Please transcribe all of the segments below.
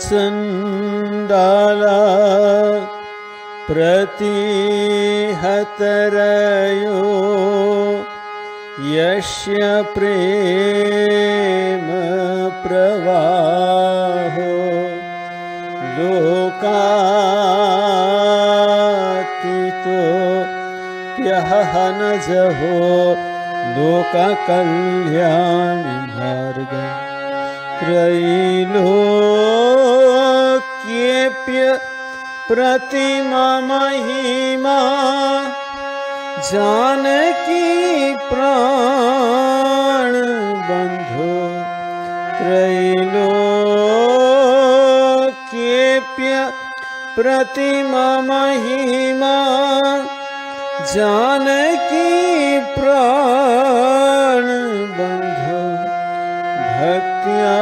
चंडाला प्रतिहतरयो यस्य प्रेम प्रवाहो लोकातीतो प्यहनजहो लोककल्याणी मार्ग त्रैलोक्येप्य प्रतिमा महिमा जानकी प्राण बंधो त्रैलोक्येप्य प्रतिमा महिमा जानकी प्राण बंधो भक्त्या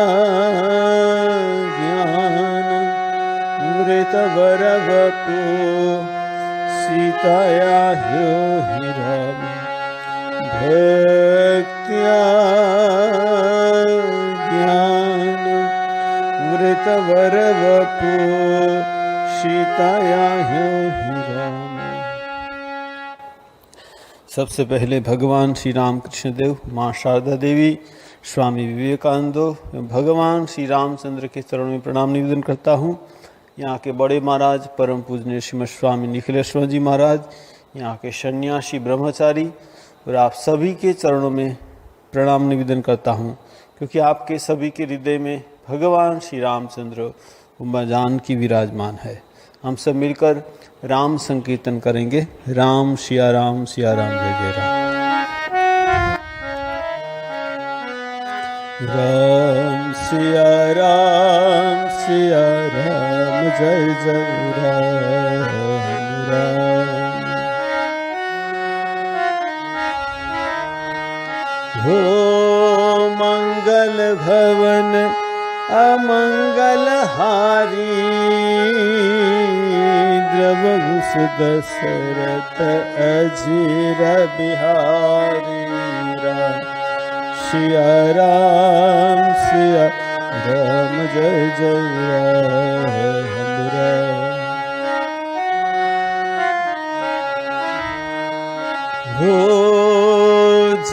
ज्ञान मृतवरवपु सीताया ह्यो हिराम भक्त्या ज्ञान मृतवरवपु सीताया ह्यो हिराम। सबसे पहले भगवान श्री रामकृष्ण देव, माँ शारदा देवी, स्वामी विवेकानंद एवं भगवान श्री रामचंद्र के चरणों में प्रणाम निवेदन करता हूँ। यहाँ के बड़े महाराज परम पूजनीय श्रीमद स्वामी निखिलेश्वर जी महाराज, यहाँ के सन्यासी ब्रह्मचारी और आप सभी के चरणों में प्रणाम निवेदन करता हूँ, क्योंकि आपके सभी के हृदय में भगवान श्री रामचंद्र उम्मा जानकी विराजमान है। हम सब मिलकर राम संकीर्तन करेंगे। राम सिया राम जय जय राम। राम सिया राम जय जय राम राम। हो मंगल भवन अमंगल हारी द्रवभूष दशरथ अजीर बिहारी। राम सिया राम जय जय राम राम। हो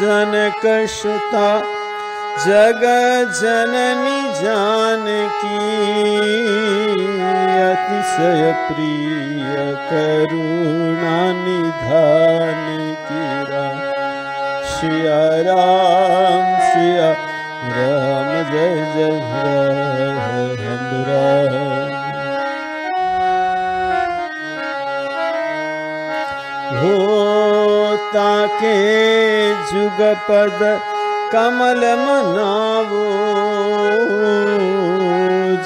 जनक सुता जग जननी जानकी अतिशय प्रिय करुणा निधान की। राम सिया राम जय जय राम राम। हो ताके जुगपद कमल मनावो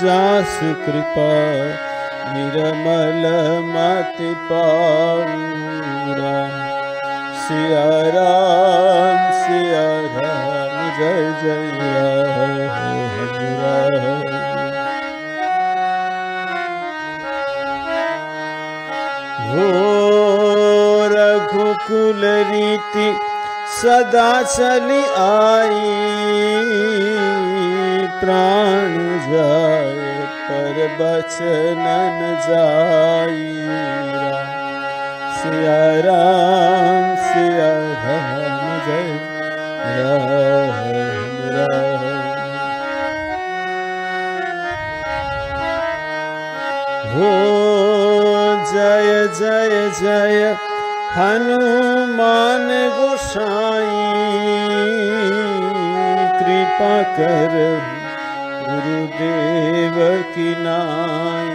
जास कृपा निर्मल मति पाऊ। राम सिया राम जय जय राम राम। हो रघुकुल रीति सदा चली आई प्राण जाए पर बचन न जाई। सिया राम जय राम राम। हो जय जय जय हनुमान गोसाई कृपा कर गुरुदेव की नाई।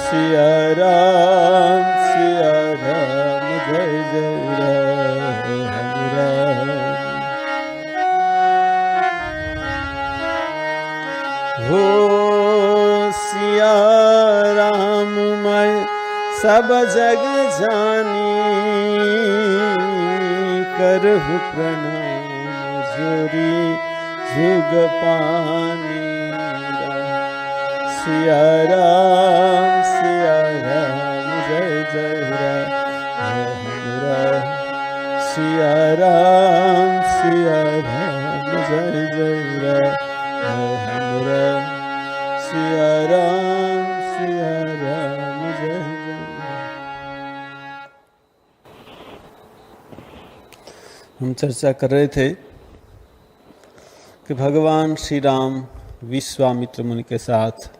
सिया राम जय जय राम राम। हो सिया राम मैं सब जग जानी करहु प्रणाम जोरी जुग पानी। सिया राम जय जय राम राम सिया राम जय जय राम राम सिया राम जय जय राम। हम चर्चा कर रहे थे कि भगवान श्री राम विश्वामित्र मुनि के साथ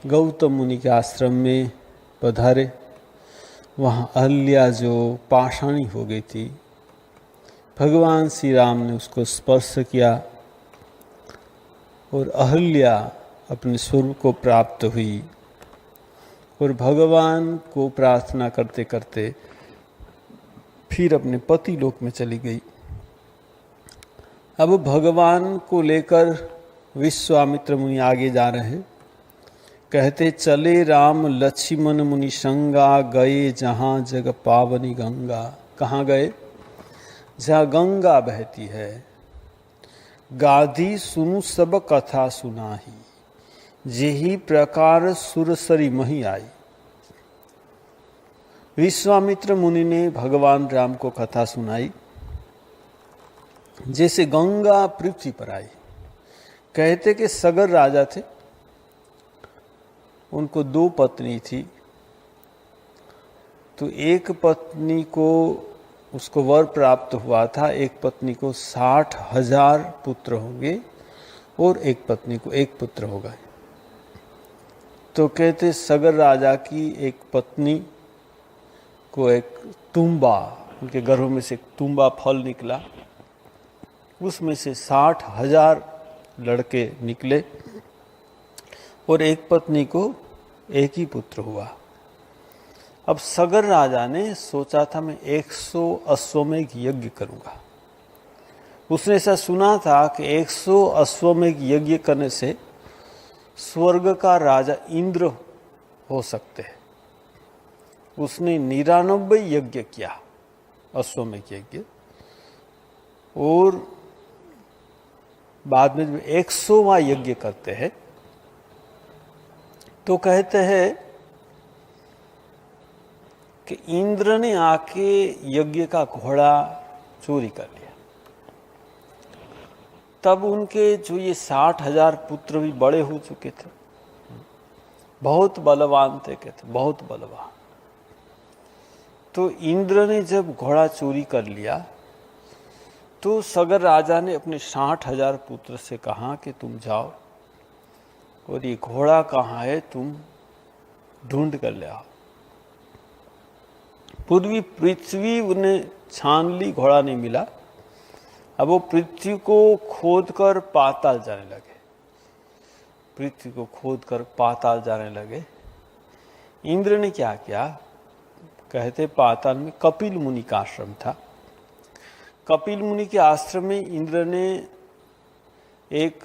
गौतम मुनि के आश्रम में पधारे। वहाँ अहल्या जो पाषाणी हो गई थी, भगवान श्री राम ने उसको स्पर्श किया और अहल्या अपने स्वरूप को प्राप्त हुई और भगवान को प्रार्थना करते करते फिर अपने पति लोक में चली गई। अब भगवान को लेकर विश्वामित्र मुनि आगे जा रहे, कहते चले राम लक्ष्मण मुनि संगा, गए जहाँ जग पावनी गंगा। कहाँ गए? जहाँ गंगा बहती है। गाधी सुनु सब कथा सुनाही, जेही प्रकार सुरसरी मही आई। विश्वामित्र मुनि ने भगवान राम को कथा सुनाई, जैसे गंगा पृथ्वी पर आई। कहते कि सगर राजा थे, उनको 2 पत्नी थी। तो एक पत्नी को उसको वर प्राप्त हुआ था, एक पत्नी को 60,000 पुत्र होंगे और एक पत्नी को 1 पुत्र होगा। तो कहते सगर राजा की एक पत्नी को एक तुम्बा, उनके गर्भ में से एक तुम्बा फल निकला, उसमें से 60,000 लड़के निकले और एक पत्नी को 1 ही पुत्र हुआ। अब सगर राजा ने सोचा था मैं 100 अश्वमेघ यज्ञ करूंगा। उसने ऐसा सुना था कि 100 अश्वमेघ यज्ञ करने से स्वर्ग का राजा इंद्र हो सकते हैं। उसने 99 यज्ञ किया, अश्वमेघ यज्ञ, और बाद में 100वां यज्ञ करते हैं तो कहते हैं कि इंद्र ने आके यज्ञ का घोड़ा चोरी कर लिया। तब उनके जो ये 60,000 पुत्र भी बड़े हो चुके थे, बहुत बलवान थे, कहते बहुत बलवान। तो इंद्र ने जब घोड़ा चोरी कर लिया तो सगर राजा ने अपने 60,000 पुत्र से कहा कि तुम जाओ और ये घोड़ा कहाँ है तुम ढूंढ कर ले आओ। पूर्वी पृथ्वी उन्हें छान ली, घोड़ा नहीं मिला। अब वो पृथ्वी को खोद कर पाताल जाने लगे, पृथ्वी को खोद कर पाताल जाने लगे। इंद्र ने क्या किया? कहते पाताल में कपिल मुनि का आश्रम था। कपिल मुनि के आश्रम में इंद्र ने एक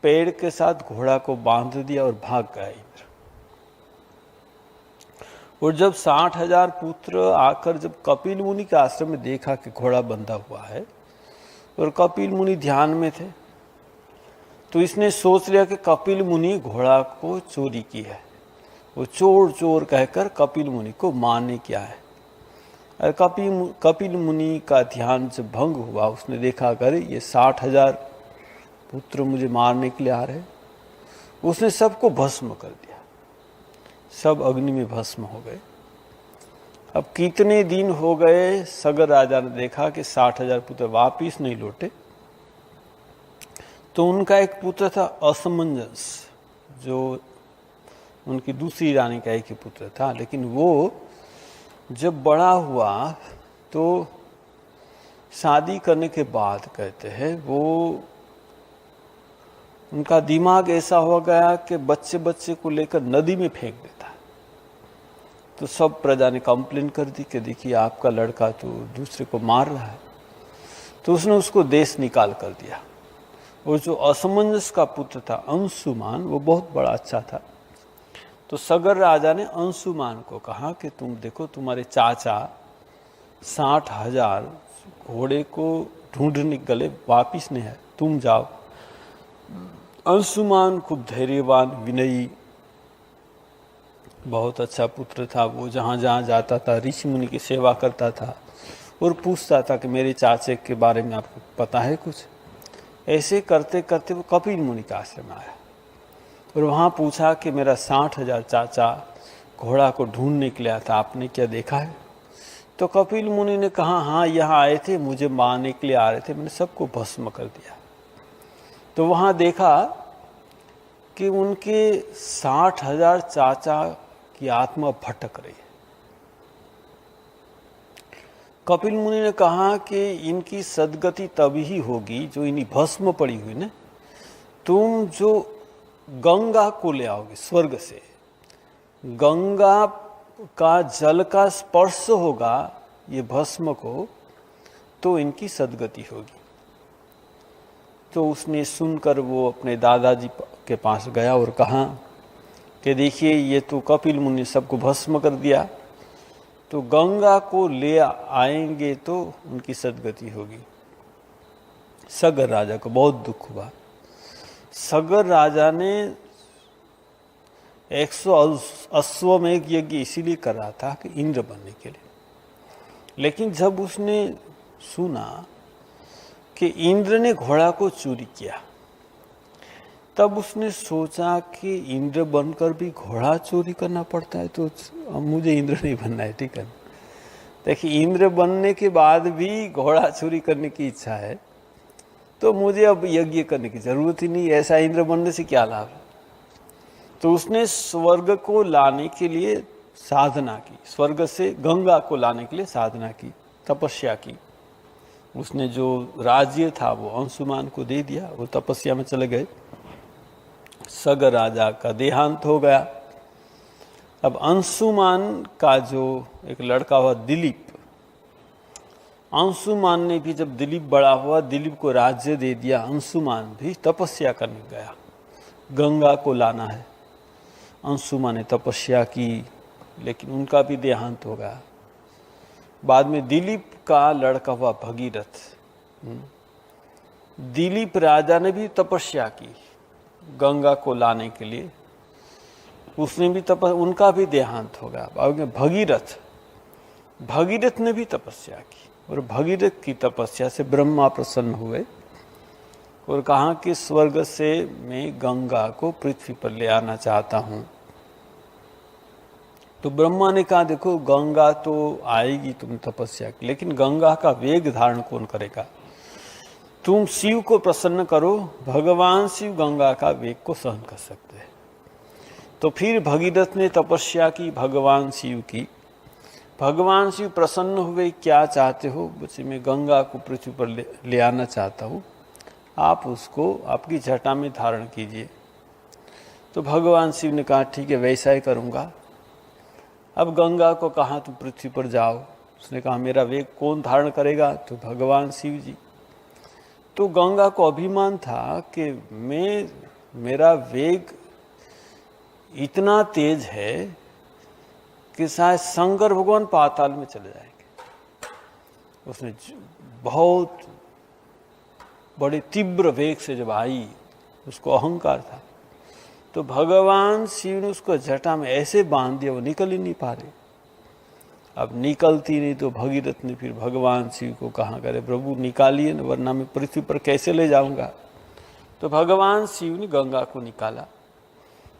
पेड़ के साथ घोड़ा को बांध दिया और भाग गया इंद्र। और जब 60,000 पुत्र आकर जब कपिल मुनि के आश्रम में देखा कि घोड़ा बंधा हुआ है और कपिल मुनि ध्यान में थे, तो इसने सोच लिया कि कपिल मुनि घोड़ा को चोरी की है। वो चोर चोर कहकर कपिल मुनि को मारने की आए। और कपिल मुनि का ध्यान जब भंग हुआ, उसने देखा अरे ये 60,000 पुत्र मुझे मारने के लिए आ रहे। उसने सबको भस्म कर दिया, सब अग्नि में भस्म हो गए। अब कितने दिन हो गए, सगर राजा ने देखा कि 60,000 पुत्र वापिस नहीं लौटे। तो उनका एक पुत्र था असमंजस, जो उनकी दूसरी रानी का एक ही पुत्र था। लेकिन वो जब बड़ा हुआ तो शादी करने के बाद कहते हैं वो उनका दिमाग ऐसा हो गया कि बच्चे बच्चे को लेकर नदी में फेंक देता। तो सब प्रजा ने कंप्लेन कर दी कि देखिए आपका लड़का तो दूसरे को मार रहा है। तो उसने उसको देश निकाल कर दिया। और जो असमंजस का पुत्र था अंशुमान, वो बहुत बड़ा अच्छा था। तो सगर राजा ने अंशुमान को कहा कि तुम देखो तुम्हारे चाचा 60,000 घोड़े को ढूंढने गले, वापिस नहीं है, तुम जाओ अंशुमान खूब धैर्यवान, विनयी, बहुत अच्छा पुत्र था। वो जहाँ जहाँ जाता था ऋषि मुनि की सेवा करता था और पूछता था कि मेरे चाचे के बारे में आपको पता है कुछ। ऐसे करते करते वो कपिल मुनि का आश्रम आया और वहाँ पूछा कि मेरा 60,000 चाचा घोड़ा को ढूंढने के लिए आया था, आपने क्या देखा है? तो कपिल मुनि ने कहा, हाँ यहाँ आए थे, मुझे मारने के लिए आ रहे थे, मैंने सबको भस्म कर दिया। तो वहाँ देखा कि उनके 60,000 चाचा की आत्मा भटक रही है। कपिल मुनि ने कहा कि इनकी सदगति तभी ही होगी जो इन्हीं भस्म पड़ी हुई ना, तुम जो गंगा को ले आओगे स्वर्ग से, गंगा का जल का स्पर्श होगा ये भस्म को, तो इनकी सदगति होगी। तो उसने सुनकर वो अपने दादाजी के पास गया और कहा कि देखिए ये तो कपिल मुनि सबको भस्म कर दिया, तो गंगा को ले आएंगे तो उनकी सदगति होगी। सगर राजा को बहुत दुख हुआ। सगर राजा ने 100 अश्वमेघ यज्ञ इसीलिए कर रहा था कि इंद्र बनने के लिए, लेकिन जब उसने सुना कि इंद्र ने घोड़ा को चोरी किया, तब उसने सोचा कि इंद्र बनकर भी घोड़ा चोरी करना पड़ता है, तो अब मुझे इंद्र नहीं बनना है। ठीक है, देखिए इंद्र बनने के बाद भी घोड़ा चोरी करने की इच्छा है, तो मुझे अब यज्ञ करने की जरूरत ही नहीं, ऐसा इंद्र बनने से क्या लाभ है। तो उसने स्वर्ग को लाने के लिए साधना की, स्वर्ग से गंगा को लाने के लिए साधना की, तपस्या की। उसने जो राज्य था वो अंशुमान को दे दिया, वो तपस्या में चले गए। सगर राजा का देहांत हो गया। अब अंशुमान का जो एक लड़का हुआ दिलीप, अंशुमान ने भी जब दिलीप बड़ा हुआ, दिलीप को राज्य दे दिया। अंशुमान भी तपस्या करने गया, गंगा को लाना है। अंशुमान ने तपस्या की, लेकिन उनका भी देहांत हो गया। बाद में दिलीप का लड़का हुआ भगीरथ। दिलीप राजा ने भी तपस्या की गंगा को लाने के लिए, उसने भी उनका भी देहांत हो गया। भगीरथ ने भी तपस्या की, और भगीरथ की तपस्या से ब्रह्मा प्रसन्न हुए और कहा कि स्वर्ग से मैं गंगा को पृथ्वी पर ले आना चाहता हूं। तो ब्रह्मा ने कहा, देखो गंगा तो आएगी तुम तपस्या की, लेकिन गंगा का वेग धारण कौन करेगा? तुम शिव को प्रसन्न करो, भगवान शिव गंगा का वेग को सहन कर सकते हैं। तो फिर भगीरथ ने तपस्या की भगवान शिव की। भगवान शिव प्रसन्न हुए, क्या चाहते हो? बच्चे मैं गंगा को पृथ्वी पर ले आना चाहता हूँ, आप उसको आपकी जटा में धारण कीजिए। तो भगवान शिव ने कहा ठीक है, वैसा ही करूँगा। अब गंगा को कहा तुम पृथ्वी पर जाओ। उसने कहा मेरा वेग कौन धारण करेगा? तो भगवान शिव जी। तो गंगा को अभिमान था कि मेरा वेग इतना तेज है कि शायद शंकर भगवान पाताल में चले जाएंगे। उसने बहुत बड़े तीव्र वेग से जब आई, उसको अहंकार था, तो भगवान शिव ने उसको जटा में ऐसे बांध दिया वो निकल ही नहीं पा रही। अब निकलती नहीं तो भगीरथ ने फिर भगवान शिव को कहा, करे प्रभु निकालिए न, वरना मैं पृथ्वी पर कैसे ले जाऊंगा। तो भगवान शिव ने गंगा को निकाला।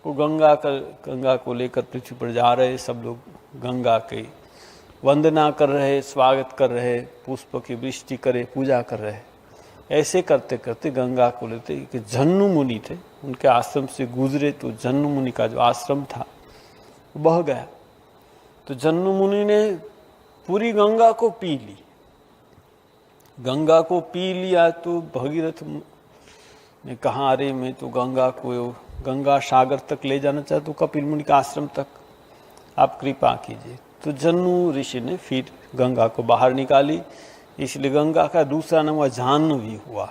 वो गंगा को लेकर पृथ्वी पर जा रहे, सब लोग गंगा की वंदना कर रहे, स्वागत कर रहे, पुष्प की वृष्टि करे, पूजा कर रहे। ऐसे करते करते गंगा को लेते कि जन्नू मुनि थे, उनके आश्रम से गुजरे, तो जन्नू मुनि का जो आश्रम था वो बह गया। तो जन्नू मुनि ने पूरी गंगा को पी ली। गंगा को पी लिया तो भगीरथ ने कहा, अरे मैं तो गंगा को गंगा सागर तक ले जाना चाहता हूँ, कपिल मुनि का आश्रम तक, आप कृपा कीजिए। तो जन्नू ऋषि ने फिर गंगा को बाहर निकाली, इसलिए गंगा का दूसरा नाम जाह्नवी हुआ।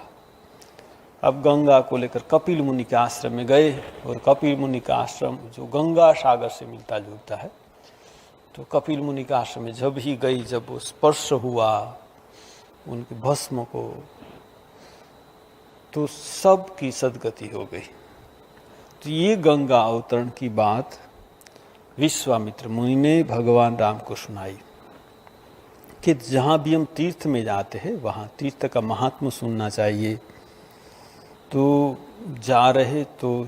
अब गंगा को लेकर कपिल मुनि के आश्रम में गए, और कपिल मुनि का आश्रम जो गंगा सागर से मिलता जुलता है, तो कपिल मुनि के आश्रम में जब ही गई, जब वो स्पर्श हुआ उनके भस्म को, तो सब की सदगति हो गई। तो ये गंगा अवतरण की बात विश्वामित्र मुनि ने भगवान राम को सुनाई कि जहाँ भी हम तीर्थ में जाते हैं वहाँ तीर्थ का महात्म सुनना चाहिए। तो जा रहे तो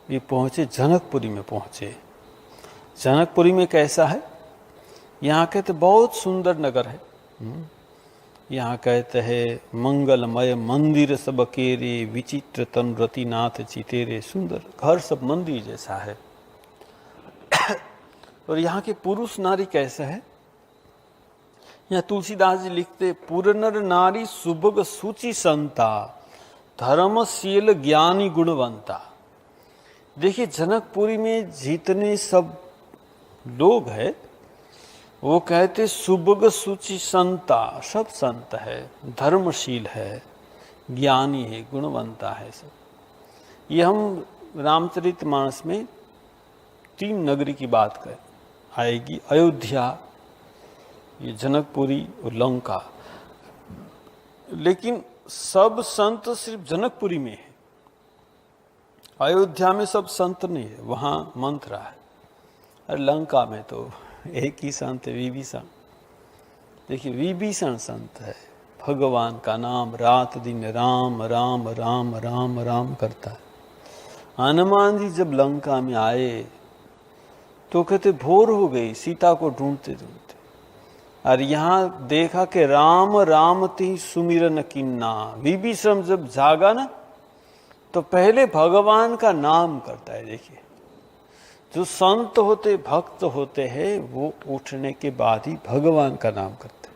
ये पहुँचे, जनकपुरी में पहुँचे। जनकपुरी में कैसा है? यहाँ कहते बहुत सुंदर नगर है। यहाँ कहते हैं मंगलमय मंदिर सब केरे, विचित्र तन रतिनाथ चितेरे। सुंदर घर सब मंदिर जैसा है। और यहाँ के पुरुष नारी कैसा है? यहाँ तुलसीदास जी लिखते, पुरनर नारी सुभग सूचि संता, धर्मशील ज्ञानी गुणवंता। देखिए जनकपुरी में जितने सब लोग हैं वो कहते सुभग सूचि संता, सब संत है, धर्मशील है, ज्ञानी है, गुणवंता है सब। ये हम रामचरितमानस में 3 नगरी की बात कर आएगी, अयोध्या, ये जनकपुरी और लंका। लेकिन सब संत सिर्फ जनकपुरी में है, अयोध्या में सब संत नहीं है, वहाँ मंत्र है। और लंका में तो एक ही संत है, विभीषण। देखिए विभीषण संत है, भगवान का नाम रात दिन राम राम राम राम राम करता है। हनुमान जी जब लंका में आए तो कहते भोर हो गई सीता को ढूंढते ढूंढते, और यहाँ देखा कि राम राम ती सुमिरन किन्ना। विभीषण जब जागा ना तो पहले भगवान का नाम करता है। देखिए जो संत होते, भक्त होते हैं, वो उठने के बाद ही भगवान का नाम करते हैं।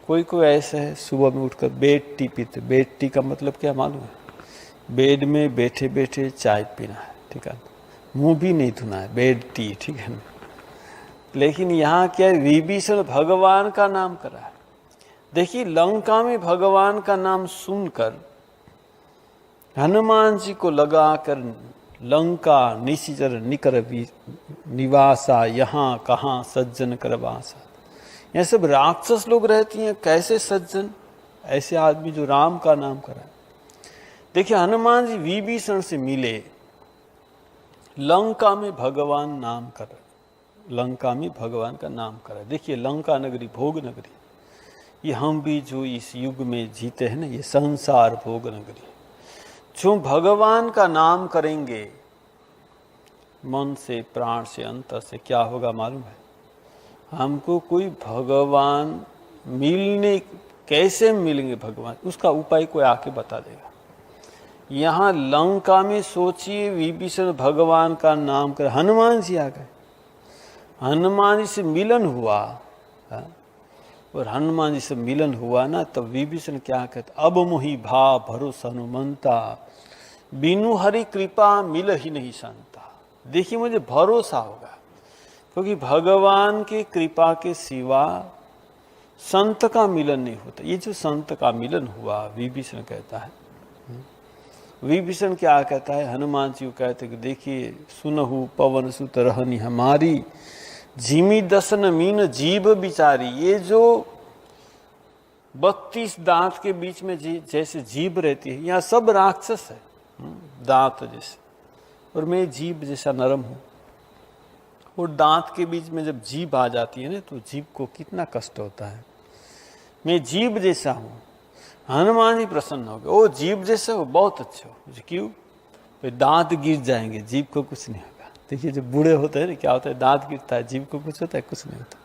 कोई कोई ऐसा है सुबह में उठकर बेड टी पीते। बेड टी का मतलब क्या मालूम है? बेड में बैठे बैठे चाय पीना है, ठीक है, मुंह भी नहीं धुना है, बेड टी, ठीक है ना। लेकिन यहाँ क्या है, विभीषण भगवान का नाम करा है। देखिए लंका में भगवान का नाम सुनकर हनुमान जी को लगाकर लंका निशिचर निकर निवासा, यहाँ कहाँ सज्जन करवासा। यह सब राक्षस लोग रहती हैं, कैसे सज्जन? ऐसे आदमी जो राम का नाम करा। देखिए हनुमान जी विभीषण से मिले, लंका में भगवान नाम कर, लंका में भगवान का नाम करा। देखिए लंका नगरी भोग नगरी, ये हम भी जो इस युग में जीते हैं ना, ये संसार भोग नगरी। जो भगवान का नाम करेंगे मन से, प्राण से, अंतर से, क्या होगा मालूम है? हमको कोई भगवान मिलने, कैसे मिलेंगे भगवान, उसका उपाय कोई आके बता देगा। यहाँ लंका में सोचिए विभीषण भगवान का नाम कर, हनुमान जी आ गए, हनुमान जी से मिलन हुआ। और हनुमान जी से मिलन हुआ ना, तब विभीषण क्या कहते, अब मोहि भाव भरोसा हनुमंता, बिनु हरि कृपा मिल ही नहीं संता। देखिए मुझे भरोसा होगा, क्योंकि भगवान की कृपा के सिवा संत का मिलन नहीं होता। ये जो संत का मिलन हुआ, विभीषण कहता है, विभीषण क्या कहता है, हनुमान जी को कहते कि देखिए सुनहु पवन सुत रहनी हमारी, जिमी दसन मीन जीव बिचारी। ये जो 32 दांत के बीच में जैसे जीभ रहती है, यहाँ सब राक्षस है दांत जैसे, और मैं जीभ जैसा नरम हूँ। और दांत के बीच में जब जीभ आ जाती है ना, तो जीभ को कितना कष्ट होता है। मैं जीभ जैसा हूँ। हनुमान जी प्रसन्न हो गए, ओ जीभ जैसे हो, बहुत अच्छे हो। क्यों? तो दांत गिर जाएंगे, जीभ को कुछ नहीं होगा। देखिए जब बूढ़े होते हैं ना, क्या होता है, दांत गिरता है, जीभ को कुछ होता है? कुछ नहीं होता।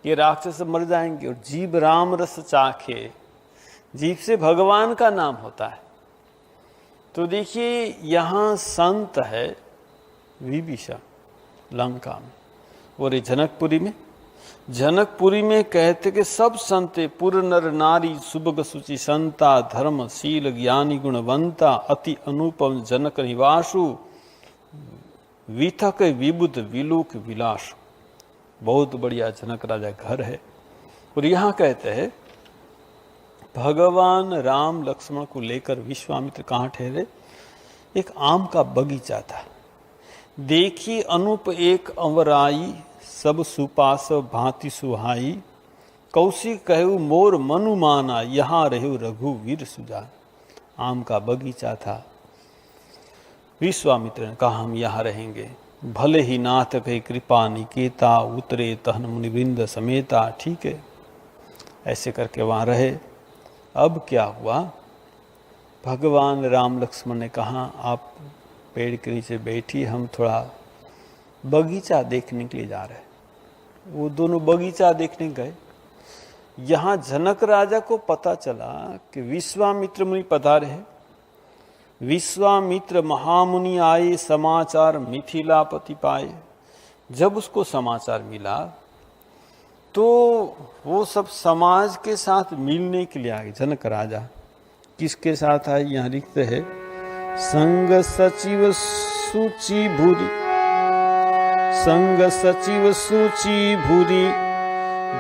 ये राक्षस मर जाएंगे। और जीभ राम रस चाखे, जीभ से भगवान का नाम होता है। तो देखिए यहाँ संत है विभीषण लंका में, और जनकपुरी में, जनकपुरी में कहते कि सब संते पुर नर नारी सुभग सुचि संता, धर्मशील ज्ञानी गुणवंता, अति अनुपम जनक निवासु, विथक विबुध विलोक विलास। बहुत बढ़िया जनक राजा घर है। और यहाँ कहते हैं भगवान राम लक्ष्मण को लेकर विश्वामित्र कहाँ ठहरे? एक आम का बगीचा था। देखी अनूप एक अवराई, सब सुपास भांति सुहाई, कौशिक कहु मोर मनु माना, यहाँ रहु रघुवीर सुजान। आम का बगीचा था। विश्वामित्र ने कहा हम यहाँ रहेंगे, भले ही नाथ कही कृपा निकेता, उतरे तहन मुनिवृंद समेता। ठीक है, ऐसे करके वहाँ रहे। अब क्या हुआ, भगवान राम लक्ष्मण ने कहा आप पेड़ के नीचे बैठी, हम थोड़ा बगीचा देखने के लिए जा रहे हैं। वो दोनों बगीचा देखने गए। यहाँ जनक राजा को पता चला कि विश्वामित्र मुनि पधारे हैं। विश्वामित्र महामुनि आए, समाचार मिथिलापति पाए। जब उसको समाचार मिला तो वो सब समाज के साथ मिलने के लिए आए। जनक राजा किसके साथ आए, यहाँ लिखते हैं, संग सचिव सूची भूरी, संग सचिव सूची भूरी,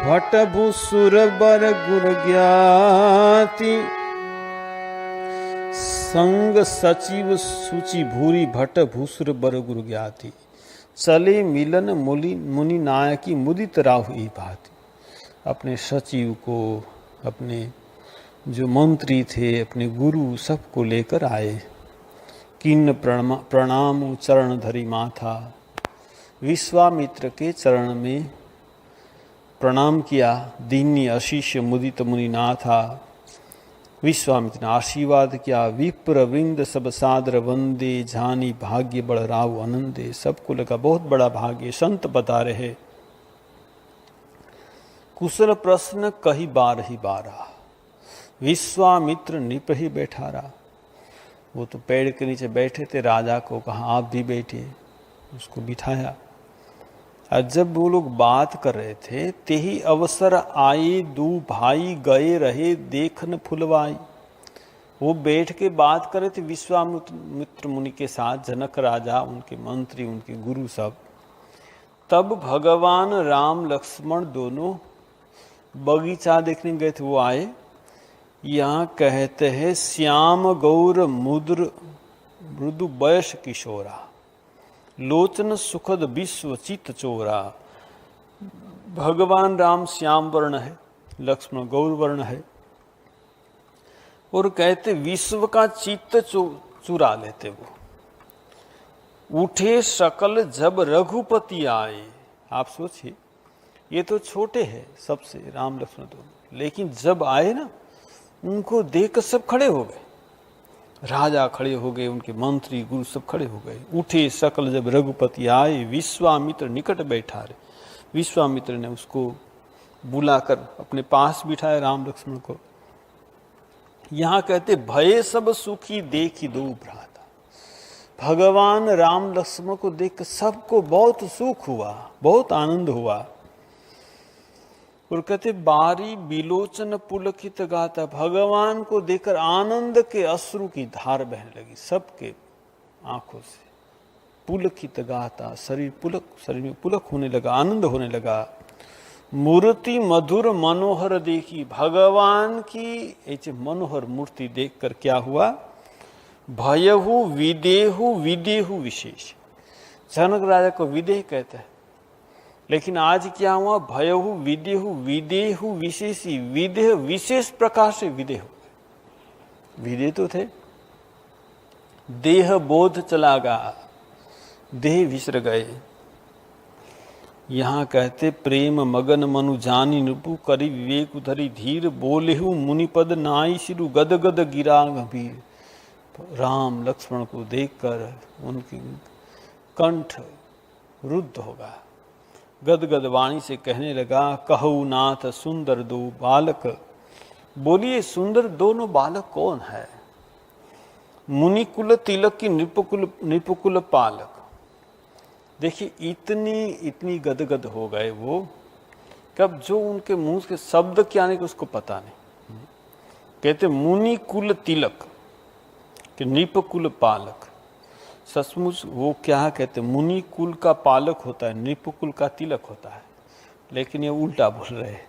भट भूसुर बर गुर ज्ञाति। संग सचिव सूची भूरी, भट भूसुर बर गुरु ज्ञाति। चले मिलन मुनि नायकी, मुदित राहु ई भांति। अपने सचिव को, अपने जो मंत्री थे, अपने गुरु, सबको लेकर आए। किन्न प्रणाम चरण धरी माथा। विश्वामित्र के चरण में प्रणाम किया। दीनी आशीष मुदित मुनि नाथा। विश्वामित्र ने आशीर्वाद किया। विप्र वृंद सब सादर वंदे, जानी भाग्य बड़ राव आनंदे। सबको लगा बहुत बड़ा भाग्य, संत बता रहे। कुशल प्रश्न कही बार ही बारा। विश्वामित्र निप ही बैठा रहा। वो तो पेड़ के नीचे बैठे थे, राजा को कहा आप भी बैठिए, उसको बिठाया। और जब वो लोग बात कर रहे थे, तेही अवसर आए दू भाई, गए रहे देखन फुलवाई। वो बैठ के बात कर रहे थे विश्वामित्र मुनि के साथ, जनक राजा, उनके मंत्री, उनके गुरु सब। तब भगवान राम लक्ष्मण दोनों बगीचा देखने गए थे, वो आए। यहाँ कहते हैं श्याम गौर मुद्र मृदु वयस किशोरा, लोचन सुखद विश्व चित चोरा। भगवान राम श्याम वर्ण है, लक्ष्मण गौर वर्ण है। और कहते विश्व का चित्त चुरा लेते वो। उठे सकल जब रघुपति आए। आप सोचिए, ये तो छोटे हैं सबसे, राम लक्ष्मण दोनों, लेकिन जब आए ना, उनको देख सब खड़े हो गए। राजा खड़े हो गए, उनके मंत्री गुरु सब खड़े हो गए। उठे सकल जब रघुपति आए, विश्वामित्र निकट बैठा रहे। विश्वामित्र ने उसको बुलाकर अपने पास बिठाया, राम लक्ष्मण को। यहाँ कहते भय सब सुखी देखी दो भ्राता। भगवान राम लक्ष्मण को देख सबको बहुत सुख हुआ, बहुत आनंद हुआ। और कहते बारी बिलोचन पुलकित गाता। भगवान को देखकर आनंद के अश्रु की धार बहने लगी सबके आंखों से। पुलकित गाता, शरीर में पुलक होने लगा, आनंद होने लगा। मूर्ति मधुर मनोहर देखी। भगवान की ऐसे मनोहर मूर्ति देखकर क्या हुआ, भयहु विदेहु विदेहु विशेष। जनक राजा को विदेह कहते हैं, लेकिन आज क्या हुआ, भयहु विदेहु विदेहु विशेषी। विदेह विशेष प्रकार से विदेह हो गए। विदेह तो थे, देह बोध चला गया, देह विसर गए। यहाँ कहते प्रेम मगन मनु जानी नृपु, करी विवेक उधरी धीर, बोलेहु मुनिपद नाई सिरु, गद गद गिरा गंभीर। राम लक्ष्मण को देखकर उनकी कंठ रुद्ध होगा। गदगद वाणी से कहने लगा, कहु नाथ सुंदर दो बालक। बोलिए सुंदर दोनों बालक कौन है। मुनिकुल तिलक की नृपकुल पालक। देखिए इतनी गदगद हो गए वो, कब जो उनके मुंह के शब्द क्या नहीं, उसको पता नहीं। कहते मुनिकुल तिलक कि नृपकुल पालक। सचमुच वो क्या कहते, मुनि कुल का पालक होता है, नृपकुल का तिलक होता है। लेकिन ये उल्टा बोल रहे हैं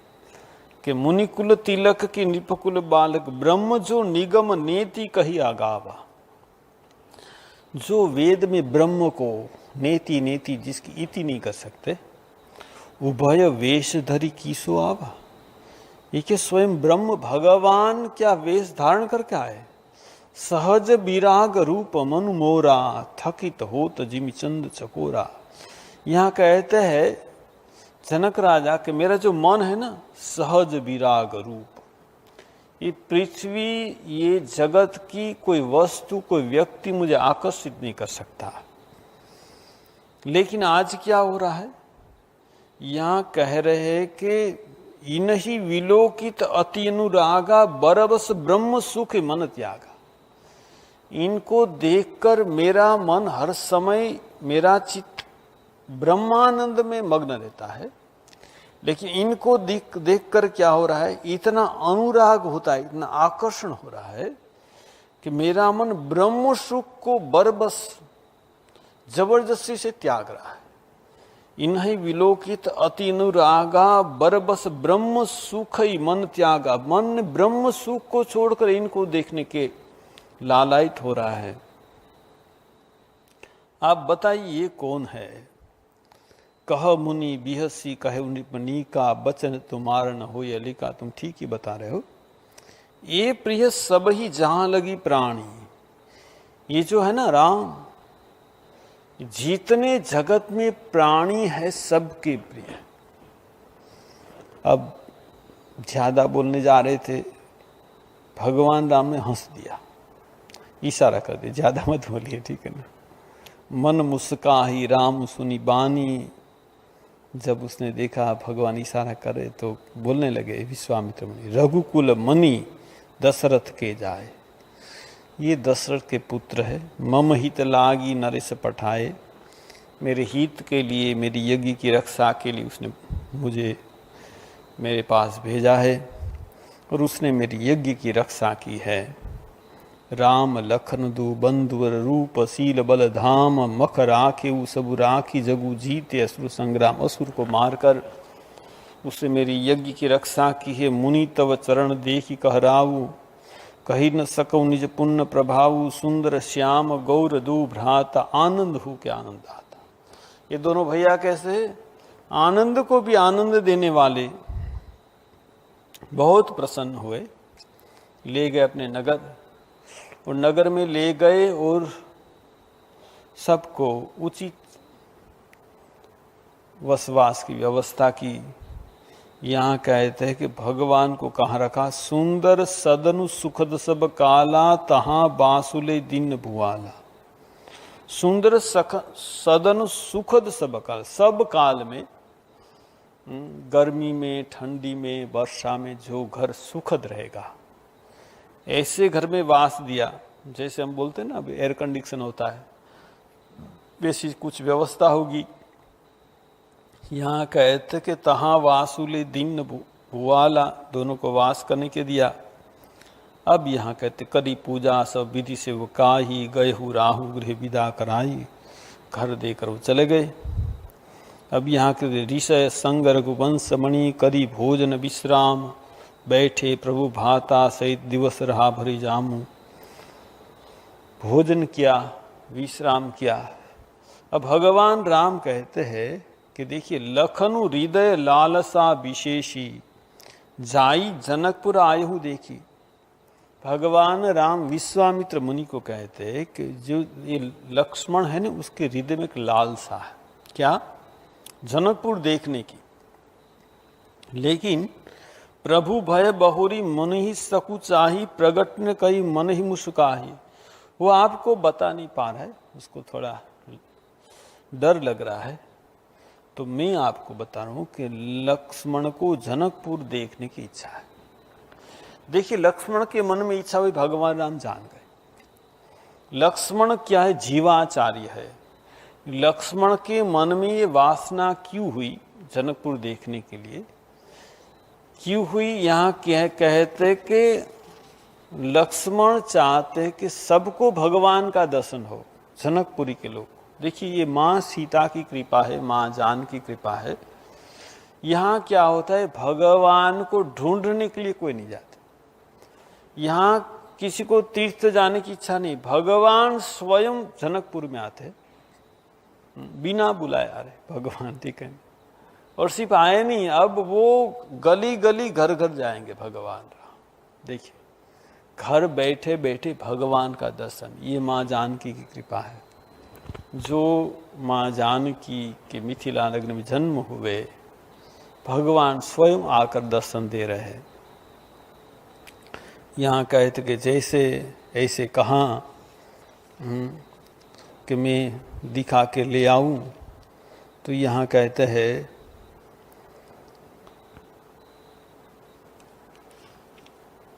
कि मुनि कुल तिलक की नृपकुल बालक, ब्रह्म जो निगम नेति कही आगावा। जो वेद में ब्रह्म को नेति नेति जिसकी इति नहीं कर सकते, उभय वेश धरी कीसो आवा। ये कि स्वयं ब्रह्म भगवान क्या वेश धारण करके आए। सहज विराग रूप मनु मोरा, थकित होत जिमि चंद चकोरा। यहाँ कहते हैं जनक राजा कि मेरा जो मन है ना, सहज विराग रूप, ये पृथ्वी, ये जगत की कोई वस्तु, कोई व्यक्ति मुझे आकर्षित नहीं कर सकता। लेकिन आज क्या हो रहा है, यहाँ कह रहे हैं कि इनहि विलोकित अति अनुरागा, बरबस ब्रह्म सुख मन त्यागा। इनको देखकर मेरा मन हर समय, मेरा चित्त ब्रह्मानंद में मग्न रहता है। लेकिन इनको देखकर क्या हो रहा है, इतना अनुराग होता है, इतना आकर्षण हो रहा है कि मेरा मन ब्रह्म सुख को बरबस जबरदस्ती से त्याग रहा है। इन्हीं विलोकित अति अनुरागा, बरबस ब्रह्म सुख ही मन त्यागा। मन ब्रह्म सुख को छोड़कर इनको देखने के लालायित हो रहा है। आप बताइए ये कौन है? कह मुनि बिहसी कहे मुनि का, बचन तुम्हारा न हो लिखा। तुम ठीक ही बता रहे हो। ये प्रिय सब ही जहां लगी प्राणी, ये जो है ना राम, जितने जगत में प्राणी है सबके प्रिय। अब ज्यादा बोलने जा रहे थे, भगवान राम ने हंस दिया, इशारा कर दिया, ज्यादा मत बोलिए, ठीक है ना। मन मुस्काही राम सुनी बानी। जब उसने देखा भगवान इशारा करे तो बोलने लगे, विश्वामित्र मुनि, रघुकुल मणि दशरथ के जाए। ये दशरथ के पुत्र है। मम हित लागी नरेश पठाए। मेरे हित के लिए, मेरी यज्ञ की रक्षा के लिए उसने मुझे मेरे पास भेजा है और उसने मेरी यज्ञ की रक्षा की है। राम लखन दो बंधुवर रूप, सील बल धाम, मख राखे सबु राखी, जगु जीते असुर संग्राम। असुर को मारकर उसने मेरी यज्ञ की रक्षा की है। मुनि तव चरण देखी कहराऊ, कही न सकौ निज पुण्य प्रभाऊ। सुंदर श्याम गौर दो भ्राता, आनंद हो के आनंद आता। ये दोनों भैया कैसे, आनंद को भी आनंद देने वाले। बहुत प्रसन्न हुए, ले गए अपने नगर, और नगर में ले गए और सबको उचित वसवास की व्यवस्था की। यहाँ कहते हैं कि भगवान को कहाँ रखा, सुंदर सदनु सुखद सब काला, तहाँ बासुले दिन भुआला। सुंदर सदनु सुखद सब काल, सब काल में, गर्मी में, ठंडी में, वर्षा में जो घर सुखद रहेगा, ऐसे घर में वास दिया। जैसे हम बोलते हैं ना, अभी एयर कंडीशन होता है, वैसी कुछ व्यवस्था होगी। यहाँ कहते कि तहाँ वासुले दिन भुआला, दोनों को वास करने के दिया। अब यहाँ कहते करी पूजा सब विधि से वो काही, गए हु राहु गृह विदा कराई। घर देकर वो चले गए। अब यहाँ के ऋषय संग रघुवंश मणि, करी भोजन विश्राम। बैठे प्रभु भाता सहित, दिवस रहा भरी जामू। भोजन किया, विश्राम किया। अब भगवान राम कहते हैं कि देखिए, लखनु हृदय लालसा विशेषी, जाई जनकपुर आयहु देखी। भगवान राम विश्वामित्र मुनि को कहते हैं कि जो ये लक्ष्मण है ना, उसके हृदय में एक लालसा है। क्या? जनकपुर देखने की। लेकिन प्रभु भय बहुरी मन ही सकु चाही, प्रगट न कही मन ही मुस्काही। वो आपको बता नहीं पा रहा है, उसको थोड़ा डर लग रहा है। तो मैं आपको बता रहा हूं कि लक्ष्मण को जनकपुर देखने की इच्छा है। देखिए, लक्ष्मण के मन में इच्छा हुई, भगवान राम जान गए। लक्ष्मण क्या है? जीवाचार्य है। लक्ष्मण के मन में ये वासना क्यों हुई जनकपुर देखने के लिए? क्यों हुई? यहाँ कहते कि लक्ष्मण चाहते कि सबको भगवान का दर्शन हो, जनकपुरी के लोग। देखिए, ये माँ सीता की कृपा है, माँ जान की कृपा है। यहाँ क्या होता है, भगवान को ढूंढने के लिए कोई नहीं जाता। यहाँ किसी को तीर्थ जाने की इच्छा नहीं, भगवान स्वयं जनकपुर में आते हैं, बिना बुलाए आ रहे भगवान, ठीक है। और सिर्फ आए नहीं, अब वो गली गली घर घर जाएंगे भगवान राम। देखिए, घर बैठे बैठे भगवान का दर्शन, ये माँ जानकी की कृपा है। जो माँ जानकी के मिथिला नगर में जन्म हुए, भगवान स्वयं आकर दर्शन दे रहे हैं। यहाँ कहते कि जैसे ऐसे कहाँ कि मैं दिखा के ले आऊं, तो यहाँ कहते हैं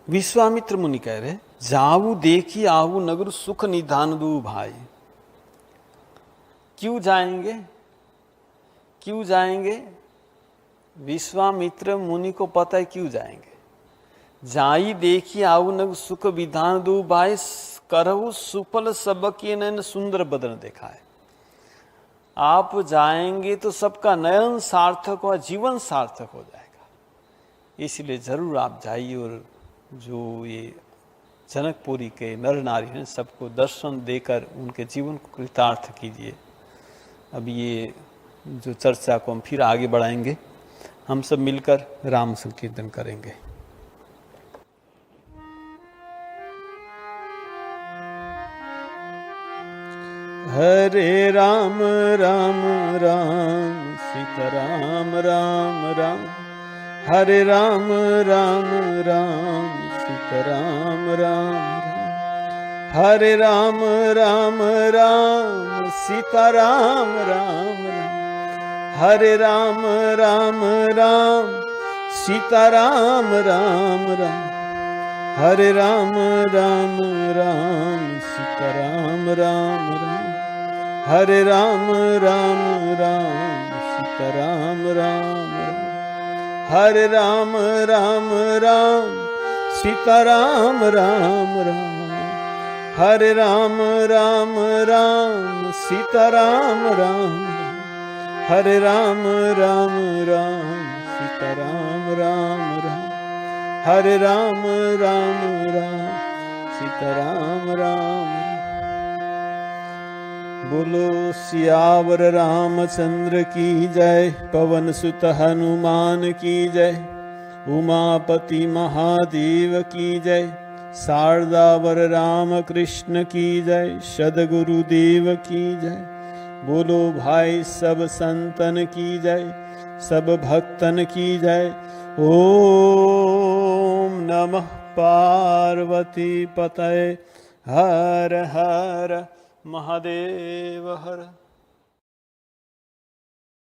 विश्वामित्र मुनि कह रहे, जाऊ देखी आहू नगर सुख निधान दू भाई। क्यों जाएंगे, क्यों जाएंगे? विश्वामित्र मुनि को पता है क्यों जाएंगे। जाई देखी आऊ नगर सुख विधान दू भाई, करहु सुफल सबके नयन सुंदर बदन देखा है। आप जाएंगे तो सबका नयन सार्थक और जीवन सार्थक हो जाएगा, इसलिए जरूर आप जाइए और जो ये जनकपुरी के नर नारी हैं सबको दर्शन देकर उनके जीवन को कृतार्थ कीजिए। अब ये जो चर्चा को हम फिर आगे बढ़ाएंगे, हम सब मिलकर राम संकीर्तन करेंगे। हरे राम राम राम सीताराम राम राम, हरे राम राम राम सीताराम राम राम, हरे राम राम राम सीताराम राम राम, हरे राम राम राम सीताराम राम राम, हरे राम राम राम सीताराम राम राम, हरे राम राम राम सीताराम राम राम, हरे राम राम राम सीताराम राम राम, हरे राम राम राम सीताराम राम, हरे राम राम राम सीताराम राम राम, हरे राम राम राम सीताराम राम। बोलो सियावर रामचंद्र की जय, पवन सुत हनुमान की जय, उमापति महादेव की जय, शारदावर राम कृष्ण की जय, सद्गुरुदेव की जय। बोलो भाई सब संतन की जय, सब भक्तन की जय। ओम नमः पार्वती पतये, हर हर महादेव हर।